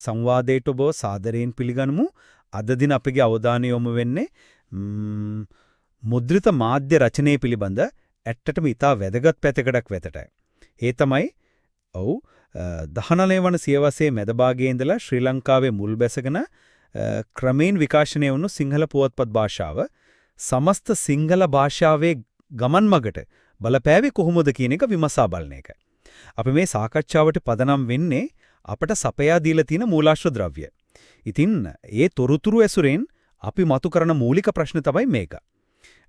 සංවාදයට ඔබ සාදරයෙන් පිළිගනිමු. අද දින අපගේ අවධානය යොමු වෙන්නේ මුද්‍රිත මාධ්‍ය රචනය පිළිබඳ ඇත්තටම ඉතා වැදගත් පැතිකඩක් වෙතටයි. ඒ තමයි 19 වන සියවසේ මැද භාගයේ ඉඳලා ශ්‍රී ලංකාවේ මුල් බැසගෙන ක්‍රමයෙන් විකාශනය වුණු සිංහල පුවත්පත් භාෂාව සමස්ත සිංහල භාෂාවේ ගමන් මගට බලපෑවේ කොහොමද කියන එක විමසා බලන එක. අපි මේ සාකච්ඡාවට පදනම් වෙන්නේ අපට සපයා දීලා තියෙන මූලාශ්‍ර ද්‍රව්‍ය. ඉතින් ඒ තොරතුරු ඇසුරෙන් අපි මතු කරන මූලික ප්‍රශ්න තමයි මේක.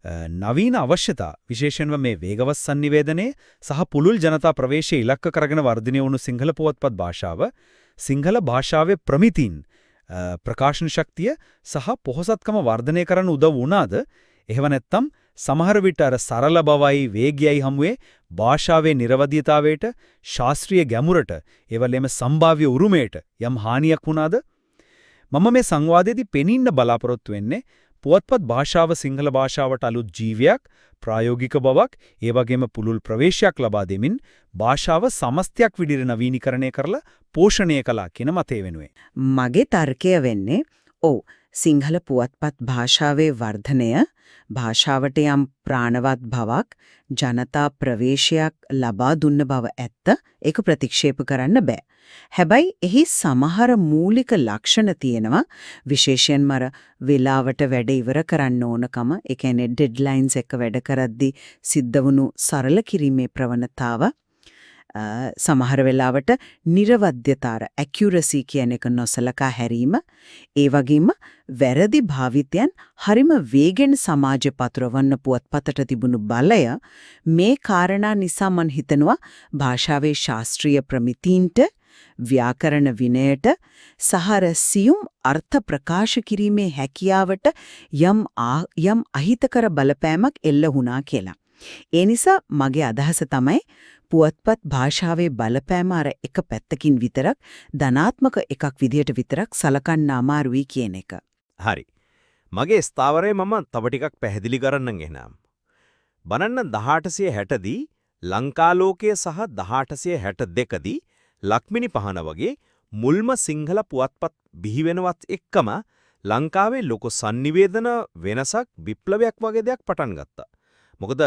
නවීන අවශ්‍යතා විශේෂයෙන්ම මේ වේගවත් sannivedanaya සහ පුළුල් ජනතා ප්‍රවේශය ඉලක්ක කරගෙන වර්ධනය වුණු සිංහල පුවත්පත් භාෂාව සිංහල භාෂාවේ ප්‍රමිතින් ප්‍රකාශන ශක්තිය සහ පොහොසත්කම වර්ධනය කරන්න උදව් වුණාද? එහෙම නැත්නම් සමහර විට අර සරල බවයි වේගයයි හමුවේ භාෂාවේ නිර්වදියතාවයට ශාස්ත්‍රීය ගැඹුරට ඒවලෙම සම්භාව්‍ය උරුමයට යම් හානියක් වුණාද? මම මේ සංවාදයේදී පෙනින්න බලාපොරොත්තු වෙන්නේ පුවත්පත් භාෂාව සිංහල භාෂාවට අලුත් ජීවයක් ප්‍රායෝගික බවක් ඒ වගේම පුළුල් ප්‍රවේශයක් ලබා දෙමින් භාෂාව සමස්තයක් විදිහට නවීනීකරණය කරලා පෝෂණය කළා කියන මතය වෙනුවෙන්. මගේ තර්කය වෙන්නේ සිංහල පුවත්පත් භාෂාවේ වර්ධනය භාෂාවට යම් ප්‍රාණවත් බවක් ජනතා ප්‍රවේශයක් ලබා දුන්න බව ඇත්ත ඒක ප්‍රතික්ෂේප කරන්න බෑ. හැබැයි එහි සමහර මූලික ලක්ෂණ තියෙනවා විශේෂයෙන්ම වෙලාවට වැඩ ඉවර කරන්න ඕනකම ඒ කියන්නේ ඩෙඩ්ලයින්ස් එක වැඩ කරද්දී සිද්ධ වුණු සරල කිරීමේ ප්‍රවණතාව සමහර වෙලාවට නිර්වද්‍යතාර ඇකියුරසි කියන එක නොසලකා හැරීම ඒ වගේම වැරදි භාවිතයන් හරිම වේගෙන් සමාජ පතුරවන්න පුවත්පතට තිබුණු බලය මේ කාරණා නිසා මම හිතනවා භාෂාවේ ශාස්ත්‍රීය ප්‍රමිතීන්ට ව්‍යාකරණ විනයට සහර සියුම් අර්ථ ප්‍රකාශ කිරීමේ හැකියාවට යම් අහිතකර බලපෑමක් එල්ල වුණා කියලා. ඒ නිසා මගේ අදහස තමයි පුවත්පත් භාෂාවේ බලපෑම අර එක පැත්තකින් විතරක් ධනාත්මක එකක් විදියට විතරක් සලකන්න අමාරුයි කියන එක. හරි. මගේ ස්ථාවරය මම තව ටිකක් පැහැදිලි කරන්නම් එහෙනම්. බලන්න 1860 දී ලංකාලෝකයේ සහ 1862 දී ලක්මිනි පහන වගේ මුල්ම සිංහල පුවත්පත් බිහි වෙනවත් එක්කම ලංකාවේ ලොකු sannivedana වෙනසක් විප්ලවයක් වගේ දෙයක් පටන් ගත්තා. මොකද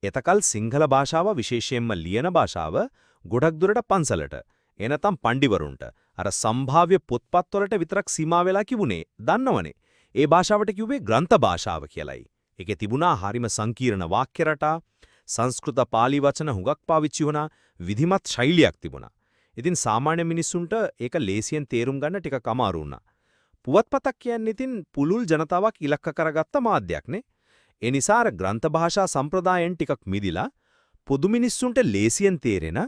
එතකල් සිංහල භාෂාව විශේෂයෙන්ම ලියන භාෂාව ගොඩක් දුරට පන්සලට එනතම් පඬිවරුන්ට අර සම්භාව්‍ය පොත්පත් වලට විතරක් සීමා වෙලා කිවුනේ දන්නවනේ. ඒ භාෂාවට කිව්වේ ග්‍රන්ථ භාෂාව කියලයි. ඒකේ තිබුණා හරිම සංකීර්ණ වාක්‍ය රටා, සංස්කෘත පාලි වචන හුඟක් පාවිච්චි වුණා, විධිමත් ශෛලියක් තිබුණා. ඉතින් සාමාන්‍ය මිනිස්සුන්ට ඒක ලේසියෙන් තේරුම් ගන්න ටිකක් අමාරු වුණා. පුවත්පතක් කියන්නේ ඉතින් පුළුල් ජනතාවක් ඉලක්ක කරගත්ත මාධ්‍යයක්නේ. ඒ නිසා ග්‍රන්ථ භාෂා සම්ප්‍රදායෙන් ටිකක් මිදිලා පොදු මිනිස්සුන්ට ලේසියෙන් තේරෙන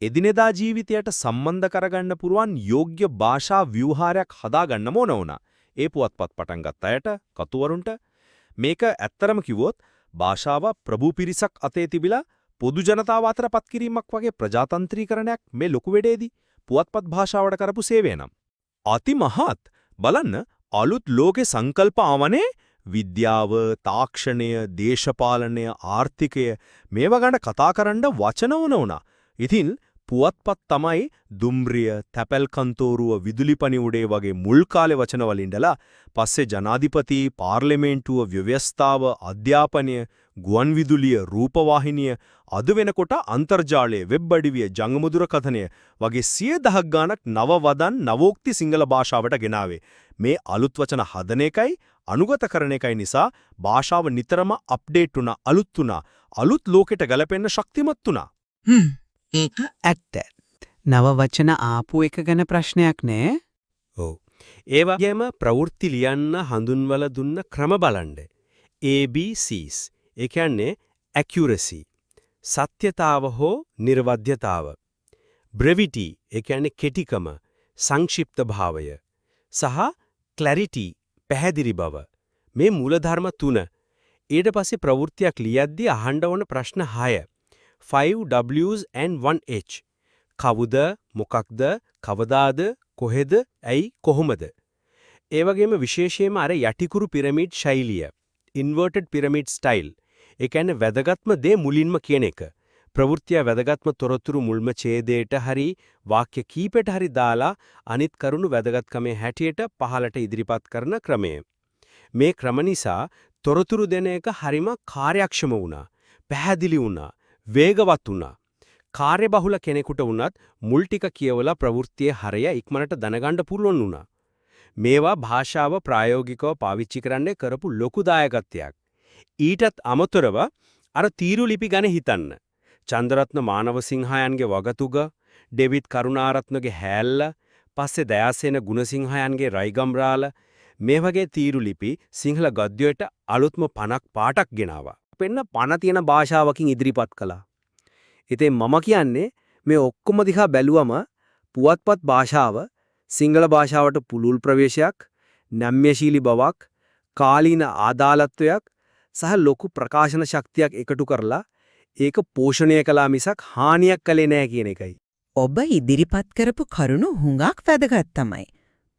එදිනෙදා ජීවිතයට සම්බන්ධ කරගන්න පුරුවන් යෝග්‍ය භාෂා ව්‍යුහාරයක් හදාගන්න ඕන වුණා. ඒ පුවත්පත් පටන් ගත්ත අයට කතුවරුන්ට මේක ඇත්තරම කිව්වොත් භාෂාව ප්‍රභූ පිරිසක් අතේ තිබිලා පොදු ජනතාව අතර පත් කිරීමක් වගේ ප්‍රජාතන්ත්‍රීකරණයක් මේ ලොකු වෙඩේදී පුවත්පත් භාෂාවට කරපු සේවය නම් අතිමහත් බලන්න අලුත් ලෝකේ සංකල්ප ආවනේ. විද්‍යාව, තාක්ෂණය, දේශපාලනය, ආර්ථිකය මේවා ගැන කතා කරන්න වචන වුණා. ඉතින් පුවත්පත් තමයි දුම්රිය, තැපැල් කන්තෝරුව, විදුලි පණිවුඩේ වගේ මුල් කාලේ වචන වලින්දලා පස්සේ ජනාධිපති, පාර්ලිමේන්තුව, ව්‍යවස්ථාව, අධ්‍යාපනය, ගුවන් විදුලිය, රූපවාහිනිය, අද වෙනකොට අන්තර්ජාලය, වෙබ් අඩවිය, ජංගම දුරකථනය වගේ 100,000ක් ගාණක් නව වදන් නවෝක්ති සිංහල භාෂාවට ගෙනාවේ. මේ අලුත් වචන හදන එකයි අනුගත කරන එකයි නිසා භාෂාව නිතරම අප්ඩේට් වුණා, අලුත් වුණා, අලුත් ලෝකෙට ගැලපෙන්න ශක්තිමත් වුණා. ඒක ඇත්ත. නව වචන ආපු එක ගැන ප්‍රශ්නයක් නෑ. ඔව්. ඒ වගේම ප්‍රවෘත්ති ලියන්න හඳුන්වලා දුන්න ක්‍රම බලන්න. ABCs. ඒ කියන්නේ accuracy, සත්‍යතාව හෝ නිර්වද්‍යතාව. brevity, ඒ කියන්නේ කෙටිකම, සංක්ෂිප්ත භාවය සහ clarity, පැහැදිලි බව. මේ මූලධර්ම 3. ඊට පස්සේ ප්‍රවෘත්තියක් ලියද්දී අහන්න ඕන ප්‍රශ්න 6. 5 W's and 1 H. කවුද, මොකක්ද, කවදාද, කොහෙද, ඇයි, කොහොමද? ඒ වගේම විශේෂයෙන්ම අර යටිකුරු පිරමීඩ් ශෛලිය, inverted pyramid style. ඒ කියන්නේ වැදගත්ම දේ මුලින්ම කියන එක. ප්‍රවෘත්තිය වැදගත්ම තොරතුරු මුල්ම ඡේදයට හරි වාක්‍ය කීපයට හරි දාලා අනිත් කරුණු වැදගත්කමේ හැටියට පහලට ඉදිරිපත් කරන ක්‍රමය. මේ ක්‍රම නිසා තොරතුරු දෙන එක හරිම කාර්යක්ෂම වුණා. පැහැදිලි වුණා. වේගවත් වුණා. කාර්යබහුල කෙනෙකුට වුණත් මුල් ටික කියවලා ප්‍රවෘත්තියේ හරය ඉක්මනට දැනගන්න පුළුවන් වුණා. මේවා භාෂාව ප්‍රායෝගිකව පාවිච්චි කරන්නේ කරපු ලොකු දායකත්වයක්. ඊටත් අමතරව අර තීරු ලිපි ගැන හිතන්න. චන්ද්‍රරත්න මානවසිංහයන්ගේ වගතුග, ඩේවිඩ් කරුණාරත්නගේ හැල්ල, පස්සේ දයාසේන ගුණසිංහයන්ගේ රයිගම්රාල මේ වගේ තීරු ලිපි සිංහල ගද්‍යයට අලුත්ම පණක් පාටක් ගෙනාවා. පෙන්න පණ තියෙන භාෂාවකින් ඉදිරිපත් කළා. ඉතින් මම කියන්නේ මේ ඔක්කොම දිහා බැලුවම පුවත්පත් භාෂාව සිංහල භාෂාවට පුළුල් ප්‍රවේශයක්, නම්‍යශීලී බවක්, කාලීන ආදාළත්වයක් සහ ලොකු ප්‍රකාශන ශක්තියක් එකතු කරලා ඒක පෝෂණය කළා මිසක් හානියක් කළේ නැහැ කියන එකයි. ඔබ ඉදිරිපත් කරපු කරුණු හුඟක් වැදගත් තමයි.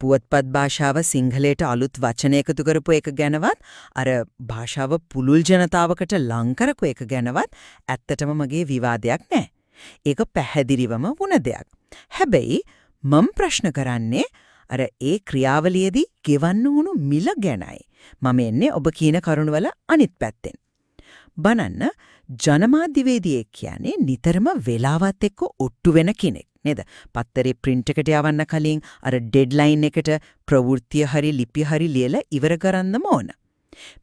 පුවත්පත් භාෂාව සිංහලයට අලුත් වචන එකතු කරපු එක ගැනවත් අර භාෂාව පුළුල් ජනතාවකට ලං කරපු එක ගැනවත් ඇත්තටම මගේ විවාදයක් නැහැ. ඒක පැහැදිලිවම වුණ දෙයක්. හැබැයි මම ප්‍රශ්න කරන්නේ අර ඒ ක්‍රියාවලියේදී ගෙවන්න වුණු මිල ගැනයි. මම එන්නේ ඔබ කියන කරුණවල අනිත් පැත්තෙන්. බලන්න ජනමාධ්‍යවේදියෙක් කියන්නේ නිතරම වෙලාවත් එක්ක ඔට්ටු වෙන කෙනෙක් නේද? පත්තරේ print එකට යවන්න කලින් අර ඩෙඩ්ලයින් එකට ප්‍රවෘත්තිය හරි ලිපිය හරි ලියලා ඉවර කරන්නම ඕන.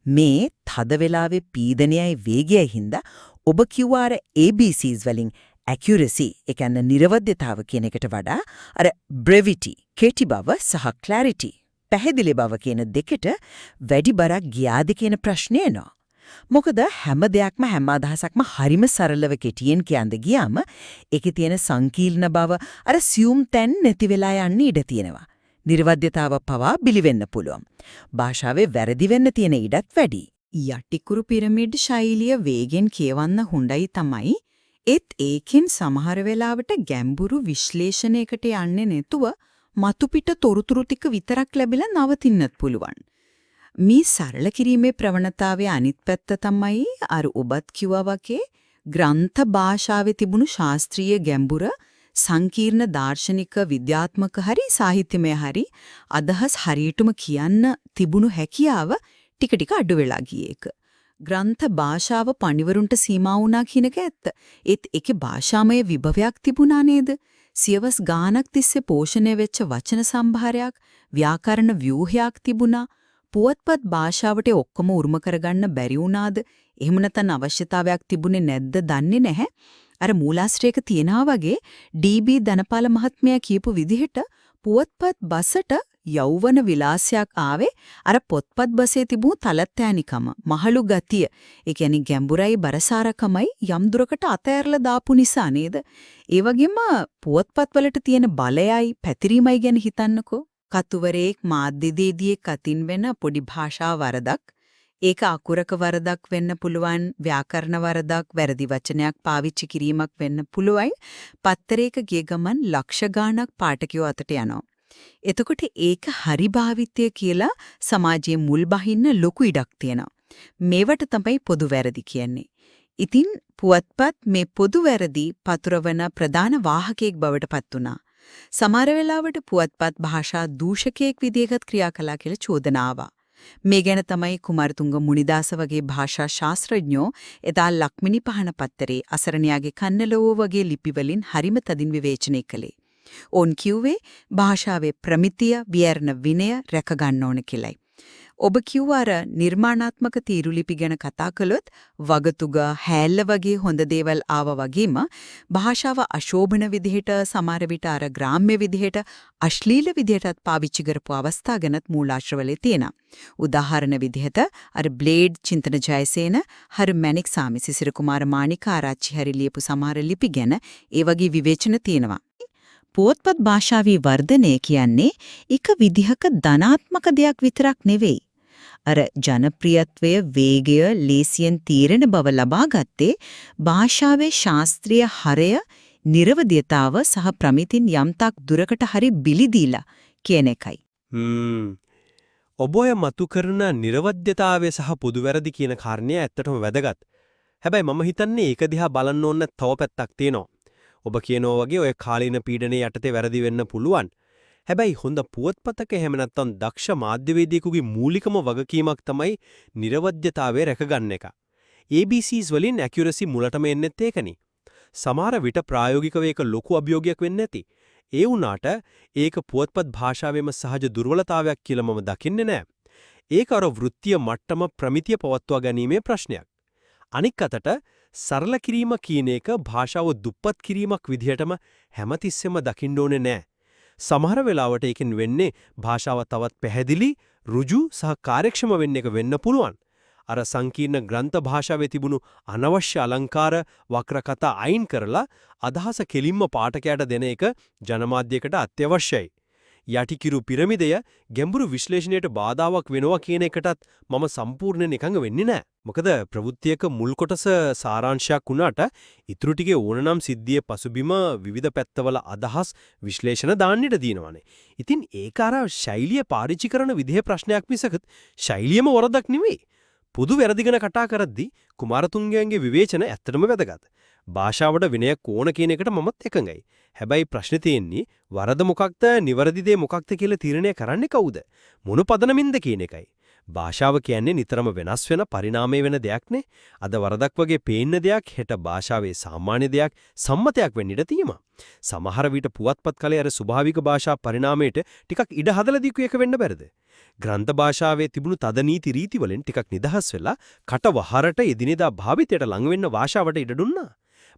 මේ තද වෙලාවේ පීඩනයයි වේගයයි හින්දා ඔබ කිව්වා අර ABCs වලින් accuracy ඒ කියන්නේ නිර්වද්‍යතාව කියන එකට වඩා අර brevity කෙටි බව සහ clarity පැහැදිලි බව කියන දෙකට වැඩි බරක් ගියාද කියන ප්‍රශ්නේ එනවා. මොකද හැම දෙයක්ම හැම අදහසක්ම හරිම සරලව කෙටියෙන් කියන්න ගියාම ඒකේ තියෙන සංකීර්ණ බව අර සියුම් තැන් නැති වෙලා යන්න ඉඩ තියෙනවා. නිර්වද්‍යතාව පවා බිලි වෙන්න පුළුවන්. භාෂාවේ වැරදි වෙන්න තියෙන ඉඩත් වැඩි. යටිකුරු පිරමීඩ් ශෛලිය වේගෙන් කියවන්න හොඳයි තමයි. ඒකෙන් සමහර වෙලාවට ගැඹුරු විශ්ලේෂණයකට යන්නේ නැතුව මතුපිට තොරතුරු ටික විතරක් ලැබිලා නවතින්නත් පුළුවන්. මේ සරල කිරීමේ ප්‍රවණතාවයේ අනිත් පැත්ත තමයි අර ඔබත් කිව්වා වගේ ග්‍රන්ථ භාෂාවේ තිබුණු ශාස්ත්‍රීය ගැඹුර සංකීර්ණ දාර්ශනික විද්‍යාත්මක හරි සාහිත්‍යමය හරි අදහස් හරියටම කියන්න තිබුණු හැකියාව ටික ටික අඩු වෙලා ගියේ එක. ග්‍රන්ථ භාෂාව පණිවරුන්ට සීමා වුණා කියන එක ඇත්ත. ඒකේ භාෂාමය විභවයක් තිබුණා නේද? සියවස් ගානක් තිස්සේ පෝෂණය වෙච්ච වචන සම්භාරයක්, ව්‍යාකරණ ව්‍යුහයක් තිබුණා. පුවත්පත් භාෂාවට ඔක්කොම උරුම කරගන්න බැරි වුණාද? එහෙම නැත්නම් අවශ්‍යතාවයක් තිබුණේ නැද්ද දන්නේ නැහැ. අර මූලාශ්‍රයක තියනවා වගේ ඩී.බී. ධනපාල මහත්මයා කියපු විදිහට පුවත්පත් බසට යෞවන විලාසයක් ආවේ අර පොත්පත් බසේ තිබූ තලත්තෑනිකම, මහලු ගතිය, ඒ කියන්නේ ගැඹුරයි බරසාරකමයි යම් දුරකට අතෑරලා දාපු නිසා නේද? ඒ වගේම පුවත්පත් වලට තියෙන බලයයි පැතිරීමයි ගැන හිතන්නකෝ. කතුවරේක් මාධ්‍යවේදියෙක් අතින් වෙන පොඩි භාෂා වරදක්, ඒක අකුරක වරදක් වෙන්න පුළුවන්, ව්‍යාකරණ වරදක්, වැරදි වචනයක් පාවිච්චි කිරීමක් වෙන්න පුළුවන්. පත්තරයක ගිය ගමන් ලක්ෂ ගාණක් පාඨකයෝ අතට යනවා. එතකොට ඒක හරි භාවිතය කියලා සමාජයේ මුල් බහින්න ලොකු ඉඩක් තියෙනවා. මේවට තමයි පොදු වැරදි කියන්නේ. ඉතින් පුවත්පත් මේ පොදු වැරදි පතුරවන ප්‍රධාන වාහකයෙක් බවට පත් වුණා. සමහර වෙලාවට පුවත්පත් භාෂා දූෂකයෙක් විදිහකට ක්‍රියා කළා කියලා චෝදනා ආවා. මේ ගැන තමයි කුමාරතුංග මුනිදාස වගේ භාෂා ශාස්ත්‍රඥයෝ එදා ලක්මිනි පහන පත්තරේ අසරණයාගේ කන්නලෝ වගේ ලිපි වලින් හරිම තදින් විවේචනය කළේ. ඕන් කිව්වේ භාෂාවේ ප්‍රමිතිය, විවරණ විනය රැක ගන්න ඕන කියලායි. ඔබ කිව්වාර නිර්මාණාත්මක තීරුලිපි ගැන කතා කළොත් වගතුග හැල්ල වගේ හොඳ දේවල් ආවා වගේම භාෂාව අශෝභන විදිහට, සමහර විට අර ග්‍රාම්‍ය විදිහට, අශ්ලීල විදිහටත් පාවිච්චි කරපු අවස්ථා ගැනත් මූලාශ්‍රවලේ තියෙනවා. උදාහරණ විදිහට අර බ්ලේඩ් චින්තන ජයසේන, හරි මැනික් සාමි සිසිර කුමාර මාණික ආරච්චි හරි ලියපු සමහර ලිපි ගැන ඒ වගේ විවේචන තියෙනවා. පුවත්පත් භාෂාවේ වර්ධනය කියන්නේ එක විදිහක ධනාත්මක දෙයක් විතරක් නෙවෙයි. අර ජනප්‍රියත්වය, වේගය, ලේසියෙන් තීරණ බව ලබා ගත්තේ භාෂාවේ ශාස්ත්‍රීය හරය, නිර්වද්‍යතාව සහ ප්‍රමිතින් යම්තාක් දුරකට හරි බිලිදීලා කියන එකයි. ඔබ ඔය මතු කරන නිර්වද්‍යතාවය සහ පොදු වැරදි කියන කාරණය ඇත්තටම වැදගත්. හැබැයි මම හිතන්නේ ඒක දිහා බලන්න ඕන තව පැත්තක් තියෙනවා. ඔබ කියනවා වගේ ඔය කාලීන පීඩනයේ යටතේ වැරදි වෙන්න පුළුවන්. හැබැයි හොඳ පුවත්පතක එහෙම නැත්නම් දක්ෂ මාධ්‍යවේදියෙකුගේ මූලිකම වගකීමක් තමයි නිර්වද්‍යතාවය රැකගන්න එක. ABCs වලින් accuracy මුලටම එන්නෙත් ඒකනේ. සමහර විට ප්‍රායෝගිකව ඒක ලොකු අභියෝගයක් වෙන්නේ නැති. ඒ වුණාට ඒක පුවත්පත් භාෂාවෙම සහජ දුර්වලතාවයක් කියලා මම දකින්නේ නැහැ. ඒක අර වෘත්තීය මට්ටම ප්‍රමිතිය පවත්වා ගැනීමේ ප්‍රශ්නයක්. අනික් අතට සරල කිරීම කියන එක භාෂාව දුප්පත් කිරීමක් විදිහටම හැමතිස්සෙම දකින්න ඕනේ නැහැ. සමහර වෙලාවට ඒකෙන් වෙන්නේ භාෂාව තවත් පැහැදිලි, ඍජු සහ කාර්යක්ෂම වෙන්න එක වෙන්න පුළුවන්. අර සංකීර්ණ ග්‍රන්ථ භාෂාවේ තිබුණු අනවශ්‍ය අලංකාර වක්‍රකතා අයින් කරලා අදහස කෙලින්ම පාඨකයාට දෙන එක ජනමාධ්‍යයකට අත්‍යවශ්‍යයි. යටිකිරු පිරමිඩය ගැඹුරු විශ්ලේෂණයට බාධාවක් වෙනවා කියන එකටත් මම සම්පූර්ණයෙන් එකඟ වෙන්නේ නැහැ. මොකද ප්‍රවෘත්තියක මුල් කොටස සාරාංශයක් වුණාට ඉතුරු ටිකේ ඕනනම් සිද්ධියේ පසුබිම විවිධ පැත්තවල අදහස් විශ්ලේෂණ දාන්නට දිනවනේ. ඉතින් ඒක අර ශෛලිය පාරිචි කරන විදිහේ ප්‍රශ්නයක් මිසක ශෛලියම වරදක් නෙවෙයි. පොදු වැරදි ගැන කතා කරද්දී කුමාරතුංගයන්ගේ විවේචන ඇත්තටම වැදගත්. භාෂාවට විනයක් ඕන කියන එකට මමත් එකඟයි. හැබැයි ප්‍රශ්නේ තියෙන්නේ වරද මොකක්ද, නිවැරදි දේ මොකක්ද කියලා තීරණය කරන්නේ කවුද? මොන පදනමින්ද කියන එකයි. භාෂාව කියන්නේ නිතරම වෙනස් වෙන පරිණාමය වෙන දෙයක්නේ. අද වරදක් වගේ පේන්න දෙයක් හෙට භාෂාවේ සාමාන්‍ය දෙයක් සම්මතයක් වෙන්න ඉඩ තියෙනවා. සමහර විට පුවත්පත් කලේ අර ස්වභාවික භාෂා පරිණාමයට ටිකක් ඉඩ හදලා දීකු එක වෙන්න බැරිද? ග්‍රන්ථ භාෂාවේ තිබුණු තද නීති රීති වලින් ටිකක් නිදහස් වෙලා කටවහරට එදිනෙදා භාවිතයට ලං වෙන්න භාෂාවට ඉඩ දුන්නා.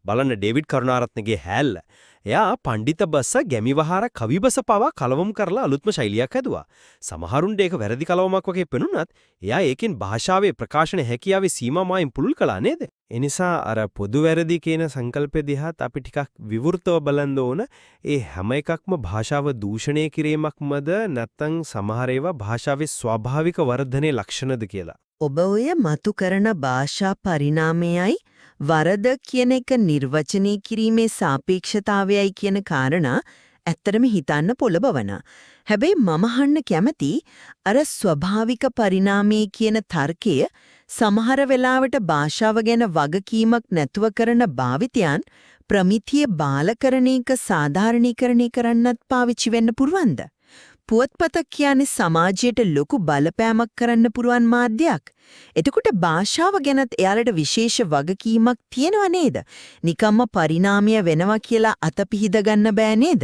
බලන්න ඩේවිඩ් කරුණාරත්නගේ හැල්ල. එයා පඬිත බස, ගැමිවහාර, කවිබස පවා කලවම් කරලා අලුත්ම ශෛලියක් හැදුවා. සමහරුන්ට ඒක වැරදි කලවමක් වගේ පෙනුනත් එයා ඒකෙන් භාෂාවේ ප්‍රකාශන හැකියාවේ සීමා මායිම් පුළුල් කළා නේද? ඒ නිසා අර පොදු වැරදි කියන සංකල්පය දිහාත් අපි ටිකක් විවෘතව බලන්න ඕන. ඒ හැම එකක්ම භාෂාව දූෂණය කිරීමක්මද නැත්නම් සමහර ඒවා භාෂාවේ ස්වාභාවික වර්ධනයේ ලක්ෂණද කියලා. ඔබ ඔය මතු කරන භාෂා පරිණාමයයි වරද කියන එක නිර්වචනය කිරීමේ සාපේක්ෂතාවයයි කියන කාරණා ඇත්තටම හිතන්න පොළඹවන. හැබැයි මම අහන්න කැමති අර ස්වභාවික පරිණාමයේ කියන තර්කය සමහර වෙලාවට භාෂාව ගැන වගකීමක් නැතුව කරන භාවිතයන් ප්‍රමිතිය බාලකරණ එක සාධාරණීකරණය කරන්නත් පාවිච්චි වෙන්න පුරවන්ද? පුවත්පතක් කියන්නේ සමාජයට ලොකු බලපෑමක් කරන්න පුරුවන් මාධ්‍යයක්. එතකොට භාෂාව ගැනත් එයාලට විශේෂ වගකීමක් තියෙනව නේද? නිකම්ම පරිණාමය වෙනවා කියලා අතපිහිද ගන්න බෑ නේද?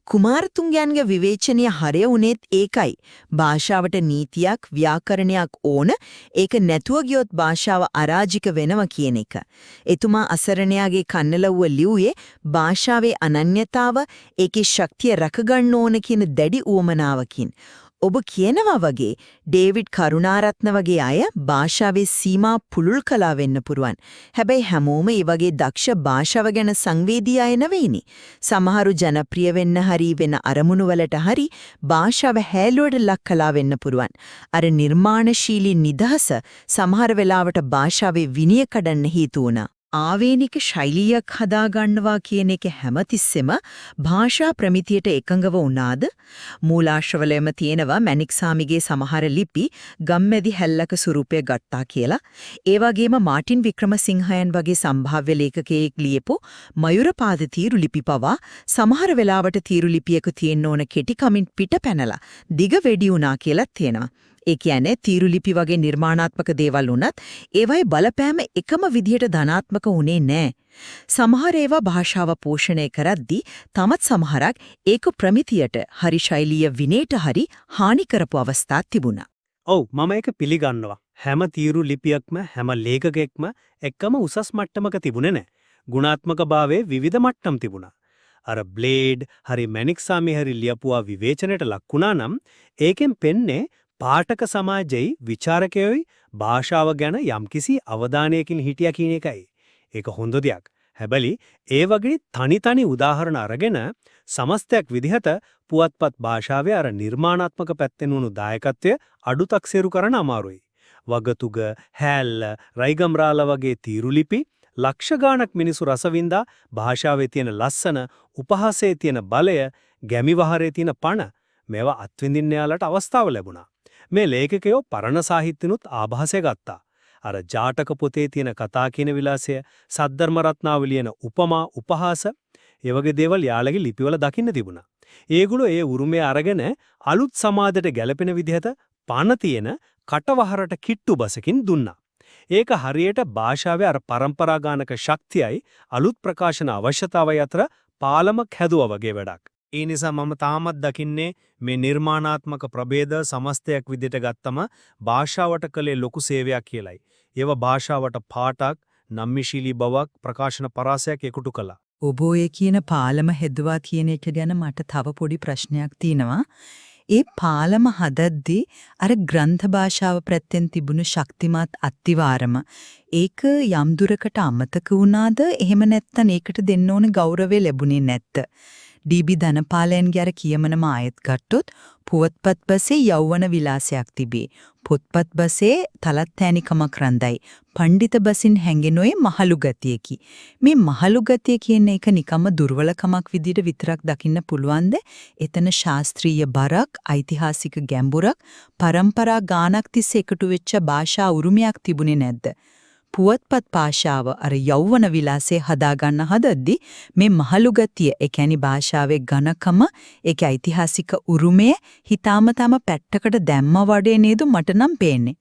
කුමාරතුංගයන්ගේ විවේචනීය හරය උනේත් ඒකයි. භාෂාවට නීතියක්, ව්‍යාකරණයක් ඕන. ඒක නැතුව ගියොත් භාෂාව අරාජික වෙනවා කියන එක. එතුමා අසරණයාගේ කන්නලව්ව ලියුවේ භාෂාවේ අනන්‍යතාව, ඒකේ ශක්තිය රැකගන්න ඕන කියන දැඩි උවමනාවකින්. ඔබ කියනවා වගේ ඩේවිඩ් කරුණාරත්න වගේ අය භාෂාවේ සීමා පුළුල් කළා වෙන්න පුරුවන්. හැබැයි හැමෝම මේ වගේ දක්ෂ භාෂාව ගැන සංවේදී අය නෙවෙයිනි. සමහරු ජනප්‍රිය වෙන්න හරි වෙන අරමුණු වලට හරි භාෂාව හැලුවට ලක් කළා වෙන්න පුරුවන්. අර නිර්මාණශීලී නිදහස සමහර වෙලාවට භාෂාවේ විනය කඩන්න හේතු වුණා. ආවේනික ශෛලියක් හදාගන්නවා කියන එක හැමතිස්සෙම භාෂා ප්‍රමිතියට එකඟව වුණාද? මූලාශ්‍රවලෙම තියෙනවා මැණික්සාමිගේ සමහර ලිපි ගම්මැදි හැල්ලක ස්වරූපය ගත්තා කියලා. ඒ වගේම මාටින් වික්‍රමසිංහයන් වගේ සම්භාව්‍ය ලේඛකයෙක් ලියපු මයුරපාද තීරු ලිපි පවා සමහර වෙලාවට තීරු ලිපියක තියෙන්න ඕන කෙටි කමින් පිට පැනලා දිග වෙඩි වුණා කියලා තියෙනවා. ඒ කියන්නේ තීරු ලිපි වගේ නිර්මාණාත්මක දේවල් වුණත් ඒවයි බලපෑම එකම විදිහට ධනාත්මක වුණේ නැහැ. සමහර ඒවා භාෂාව පෝෂණය කරද්දී තමත් සමහරක් ඒක ප්‍රමිතියට හරි ශෛලීය විනයට හරි හානි කරපු අවස්ථාත් තිබුණා. ඔව් මම ඒක පිළිගන්නවා. හැම තීරු ලිපියක්ම හැම ලේඛකයෙක්ම එකම උසස් මට්ටමක තිබුණේ නැහැ. ගුණාත්මකභාවයේ විවිධ මට්ටම් තිබුණා. අර බ්ලේඩ් හරි මැණික්සාමි හරි ලියපුවා විවේචනයට ලක්ුණා නම් ඒකෙන් පෙන්නේ පාඨක සමාජයේ විචාරකයෝයි භාෂාව ගැන යම්කිසි අවධානයකින් හිටියා කියන එකයි. ඒක හොඳ දෙයක්. හැබැයි ඒ වගේ තනි උදාහරණ අරගෙන සමස්තයක් විදිහට පුවත්පත් භාෂාවේ අර නිර්මාණාත්මක පැත්තෙන් වුණු දායකත්වය අඩුතක්සේරු කරන්න අමාරුයි. වගතුග, හැල්ල, රයිගම්රාල වගේ තීරුලිපි ලක්ෂ ගාණක් මිනිසු රසවින්දා භාෂාවේ තියෙන ලස්සන, උපහාසයේ තියෙන බලය, ගැමිවහරේ තියෙන පණ මේවා අත්විඳින්න යාලට අවස්ථාව ලැබුණා. මේ ලේඛකයෝ පරණ සාහිත්‍යනුත් ආభాසය ගත්තා. අර ජාතක පොතේ තියෙන කතා කියන විලාසය, සද්ධර්ම රත්නාවලියන උපමා උපහාස, ඒ වගේ දේවල් යාළගේ ලිපිවල දකින්න තිබුණා. ඒගොල්ලෝ ඒ උරුමය අරගෙන අලුත් සමාජයට ගැලපෙන විදිහට පණ තියෙන කටවහරට කිට්ටු බසකින් දුන්නා. ඒක හරියට භාෂාවේ අර පරම්පරාගානක ශක්තියයි අලුත් ප්‍රකාශන අවශ්‍යතාවය අතර පාලමක් හැදුවා වගේ වැඩක්. ඒ නිසා මම තාමත් දකින්නේ මේ නිර්මාණාත්මක ප්‍රභේද සමස්තයක් විදිහට ගත්තම භාෂාවට කලේ ලොකු සේවයක් කියලයි. ඒව භාෂාවට පාටක්, නම්මිශීලී බවක්, ප්‍රකාශන පරාසයක් එකතු කළා. ඔබ ඔය කියන පාලම හැදුවා කියන එක ගැන මට තව පොඩි ප්‍රශ්නයක් තියෙනවා. ඒ පාලම හදද්දී අර ග්‍රන්ථ භාෂාව ප්‍රත්‍යයෙන් තිබුණු ශක්තිමත් අත්තිවාරම ඒක යම් දුරකට අමතක වුණාද? එහෙම නැත්නම් ඒකට දෙන්න ඕන ගෞරවය ලැබුණේ නැත්ද? ඩී.බී. ධනපාලයන්ගේ අර කියමනම ආයෙත් ගත්තොත් පුවත්පත් බසේ යෞවන විලාසයක් තිබේ. පොත්පත් බසේ තලත්තෑනිකමක් රඳයි. පඬිත බසින් හැඟෙනොයි මහලු ගතියකි. මේ මහලු ගතිය කියන එක නිකම්ම දුර්වලකමක් විදිහට විතරක් දකින්න පුළුවන්ද? එතන ශාස්ත්‍රීය බරක්, ඓතිහාසික ගැඹුරක්, පරම්පරා ගානක් තිස්සේ එකතු වෙච්ච භාෂා උරුමයක් තිබුණේ නැද්ද? පුවත්පත් භාෂාව අර යෞවන විලාසයේ හදාගන්න හදද්දී මේ මහලු ගතිය, ඒ කියන්නේ භාෂාවේ ඝනකම, ඒකේ ඓතිහාසික උරුමය හිතාමතාම පැත්තකට දැම්ම වඩේ නේද මට නම් පේන්නේ.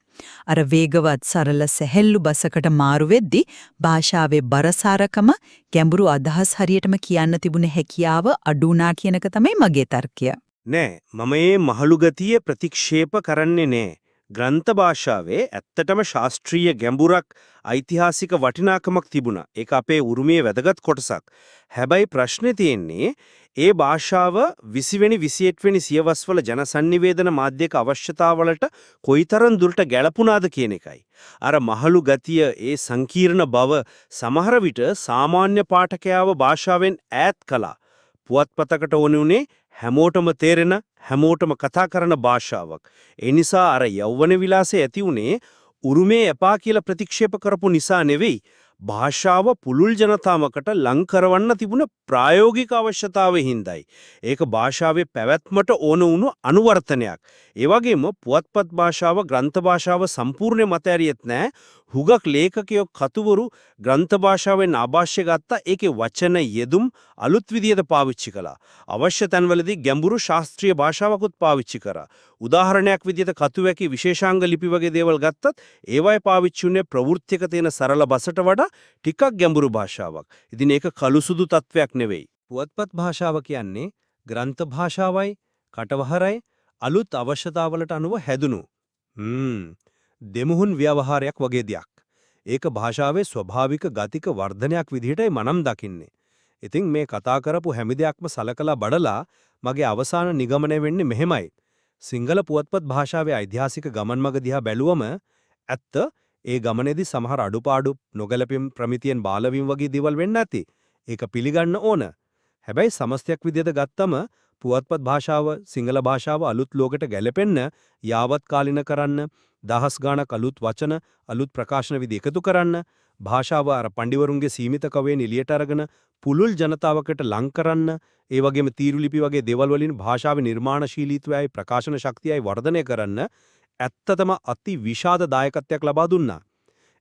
අර වේගවත් සරල සැහැල්ලු බසකට මාරු වෙද්දී භාෂාවේ බරසාරකම, ගැඹුරු අදහස් හරියටම කියන්න තිබුණ හැකියාව අඩු වුණා කියන එක තමයි මගේ තර්කය. නෑ, මම මේ මහලු ගතිය ප්‍රතික්ෂේප කරන්නේ නෑ. ග්‍රන්ථ භාෂාවේ ඇත්තටම ශාස්ත්‍රීය ගැඹුරක්, ඓතිහාසික වටිනාකමක් තිබුණා. ඒක අපේ උරුමයේ වැදගත් කොටසක්. හැබැයි ප්‍රශ්නේ තියෙන්නේ ඒ භාෂාව 20 වෙනි 28 වෙනි සියවස්වල ජනසන්නිවේදන මාධ්‍යක අවශ්‍යතාවලට කොයිතරම් දුරට ගැළපුණාද කියන එකයි. අර මහලු ගතිය, ඒ සංකීර්ණ බව සමහර විට සාමාන්‍ය පාඨකයාව භාෂාවෙන් ඈත් කළා. පුවත්පතකට ඕනේ හැමෝටම තේරෙන, හැමෝටම කතා කරන භාෂාවක්. ඒ නිසා අර යෞවන විලාසය ඇති උනේ උරුමේ එපා කියලා ප්‍රතික්ෂේප කරපු නිසා නෙවෙයි. භාෂාව පුළුල් ජනතාවකට ලං කරවන්න තිබුණ ප්‍රායෝගික අවශ්‍යතාවය හින්දායි. ඒක භාෂාවේ පැවැත්මට ඕන වුණු අනුවර්තනයක්. ඒ වගේම පුවත්පත් භාෂාව ග්‍රන්ථ භාෂාව සම්පූර්ණ මත ඇරියෙත් නෑ. හුඟක් ලේඛකයෝ කතුවරු ග්‍රන්ථ භාෂාවෙන් ආభాෂ්‍ය ගත්තා. ඒකේ වචන යෙදුම් අලුත් විදියට පාවිච්චි කළා. අවශ්‍ය තැන්වලදී ගැඹුරු ශාස්ත්‍රීය භාෂාවකුත් පාවිච්චි කරා. උදාහරණයක් විදියට කතුවැකි විශේෂාංග ලිපි වගේ දේවල් ගත්තත් ඒවයි පාවිච්චි වුණේ ප්‍රවෘත්තියක තියෙන සරල බසට වඩා ටිකක් ගැඹුරු භාෂාවක්. ඉතින් ඒක කළුසුදු තත්වයක් නෙවෙයි. පුවත්පත් භාෂාව කියන්නේ ග්‍රන්ථ භාෂාවයි, කටවහරයි, අලුත් අවශ්‍යතාවලට අනුව හැදුණු දෙමුහුන් ව්‍යවහාරයක් වගේ දෙයක්. ඒක භාෂාවේ ස්වභාවික ගතික වර්ධනයක් විදිහටයි මනම් දකින්නේ. ඉතින් මේ කතා කරපු හැම දෙයක්ම සලකලා බඩලා මගේ අවසාන නිගමනය වෙන්නේ මෙහෙමයි. සිංහල පුවත්පත් භාෂාවේ ඓතිහාසික ගමන් මඟ දිහා බැලුවම ඇත්ත ඒ ගමනේදී සමහර අඩුපාඩු, නොගැලපීම්, ප්‍රමිතියෙන් බාලවීම වගේ දේවල් වෙන්න ඇති. ඒක පිළිගන්න ඕන. හැබැයි සමස්තයක් විදිහට ගත්තම පුවත්පත් භාෂාව, සිංහල භාෂාව අලුත් ලෝකෙට ගැලපෙන්න, යාවත් කාලින කරන්න, දහස් ගාණක් අලුත් වචන, අලුත් ප්‍රකාශන විදි එකතු කරන්න, භාෂාව අර පඬිවරුන්ගේ සීමිත කවයෙන් එළියට අරගෙන පුළුල් ජනතාවකට ලං කරන්න, ඒ වගේම තීරුලිපි වගේ දේවල් වලින් භාෂාවේ නිර්මාණශීලීත්වයයි ප්‍රකාශන ශක්තියයි වර්ධනය කරන්න ඇත්තටම අති විෂාද දායකත්වයක් ලබා දුන්නා.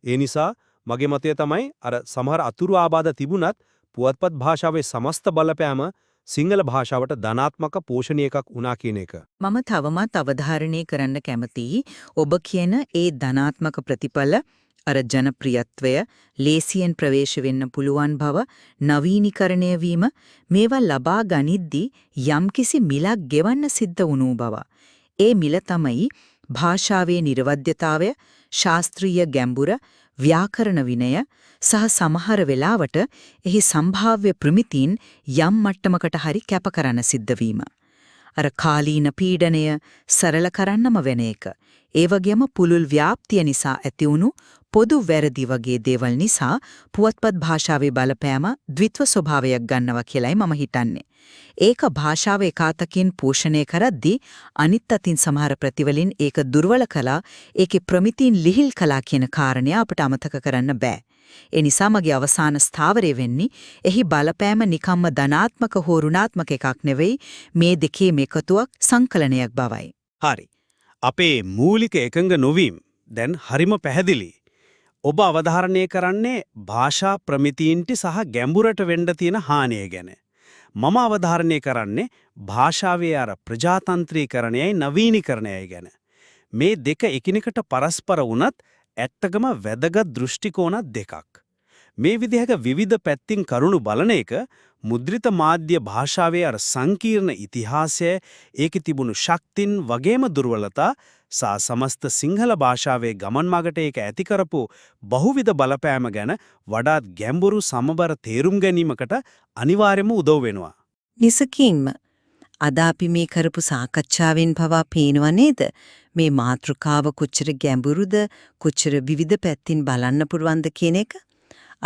ඒ නිසා මගේ මතය තමයි අර සමහර අතුරු ආබාධ තිබුණත් පුවත්පත් භාෂාවේ සමස්ත බලපෑම සිංහල භාෂාවට ධනාත්මක පෝෂණීය එකක් වුණා කියන එක. මම තවමත් අවධාරණය කරන්න කැමතියි ඔබ කියන ඒ ධනාත්මක ප්‍රතිඵල, අර ජනප්‍රියත්වය, ලේසියෙන් ප්‍රවේශ වෙන්න පුළුවන් බව, නවීනීකරණය වීම, මේවා ලබා ගනිද්දී යම්කිසි මිලක් ගෙවන්න සිද්ධ වුණු බව. ඒ මිල තමයි භාෂාවේ නිර්වද්‍යතාවය, ශාස්ත්‍රීය ගැඹුර, ව්‍යාකරණ විනය සහ සමහර වෙලාවට එහි සම්භාව්‍ය ප්‍රමිතීන් යම් මට්ටමකට හරි කැප කරන්න සිද්ධ වීම. අර කාලීන පීඩනය සරල කරන්නම වෙන එක. ඒ වගේම පුළුල් ව්‍යාප්තිය නිසා ඇතිවුණු පොදු වැරදි වගේ දේවල් නිසා පුවත්පත් භාෂාවේ බලපෑම ද්විත්ව ස්වභාවයක් ගන්නවා කියලායි මම හිතන්නේ. ඒක භාෂාව එකාතකින් පෝෂණය කරද්දී අනිත් අතින් සමහර ප්‍රතිවලින් ඒක දුර්වල කළා, ඒකේ ප්‍රමිතීන් ලිහිල් කළා කියන කාරණය අපට අමතක කරන්න බෑ. ඒ නිසා මගේ අවසාන ස්ථාවරය වෙන්නේ එහි බලපෑම නිකම්ම ධනාත්මක හෝ ඍණාත්මක එකක් නෙවෙයි, මේ දෙකේම එකතුවක්, සංකලනයක් බවයි. හරි. අපේ මූලික එකඟ නොවීම දැන් හරිම පැහැදිලි. ඔබ අවධාරණය කරන්නේ භාෂා ප්‍රමිතීන්ට සහ ගැඹුරට වෙන්න තියෙන හානිය ගැන. මම අවධාරණය කරන්නේ භාෂාවේ අර ප්‍රජාතන්ත්‍රීකරණයයි නවීනීකරණයයි ගැන. මේ දෙක එකිනෙකට පරස්පර වුණත් ඇත්තගම වැදගත් දෘෂ්ටිකෝණ දෙකක්. මේ විදිහක විවිධ පැත්තින් කරුණු බලන එක මුද්‍රිත මාධ්‍ය භාෂාවේ අර සංකීර්ණ ඉතිහාසය, ඒකේ තිබුණු ශක්තින් වගේම දුර්වලතා සහ සමස්ත සිංහල භාෂාවේ ගමන් මගට ඒක ඇති කරපු බහුවිධ බලපෑම ගැන වඩාත් ගැඹුරු සමබර තේරුම් ගැනීමකට අනිවාර්යයෙන්ම උදව් වෙනවා. නිසකින්ම අද අපි මේ කරපු සාකච්ඡාවෙන් පවා පේනව නේද මේ මාතෘකාව කොච්චර ගැඹුරුද කොච්චර විවිධ පැත්තින් බලන්න පුළුවන්ද කියන එක.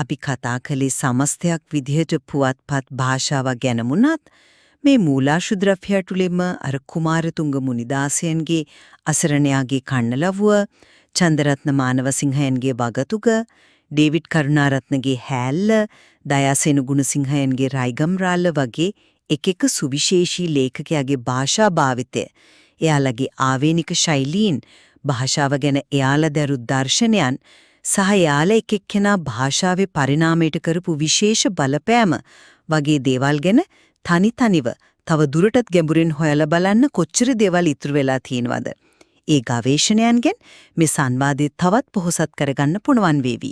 අපි කතා කළේ සමස්තයක් විදිහට පුවත්පත් භාෂාව ගැනමුණත් මේ මූලාශුද්‍රව්‍ය ඇතුළෙම අර කුමාරතුංග මුනිදාසයන්ගේ අසරණයාගේ කන්නලවුව, චන්දරත්න මානවසිංහයන්ගේ වගතුග, ඩේවිඩ් කරුණාරත්නගේ හැල්ල, දයාසේන ගුණසිංහයන්ගේ රයිගම්රාල්ල වගේ එක සුවිශේෂී ලේඛකයාගේ භාෂා භාවිතය, එයාලගේ ආවේනික ශෛලීන්, භාෂාව ගැන එයාලා දරු දර්ශනයන් සහ එයාලා එක්කෙනා භාෂාවේ පරිණාමයට කරපු විශේෂ බලපෑම වගේ දේවල් ගැන තනිව තව දුරටත් ගැඹුරින් හොයලා බලන්න කොච්චර දේවල් ඉතුරු වෙලා තියෙනවද? ඒ ගවේෂණයන්ගෙන් මේ සංවාදය තවත් පොහොසත් කරගන්න පුණුවන් වේවි.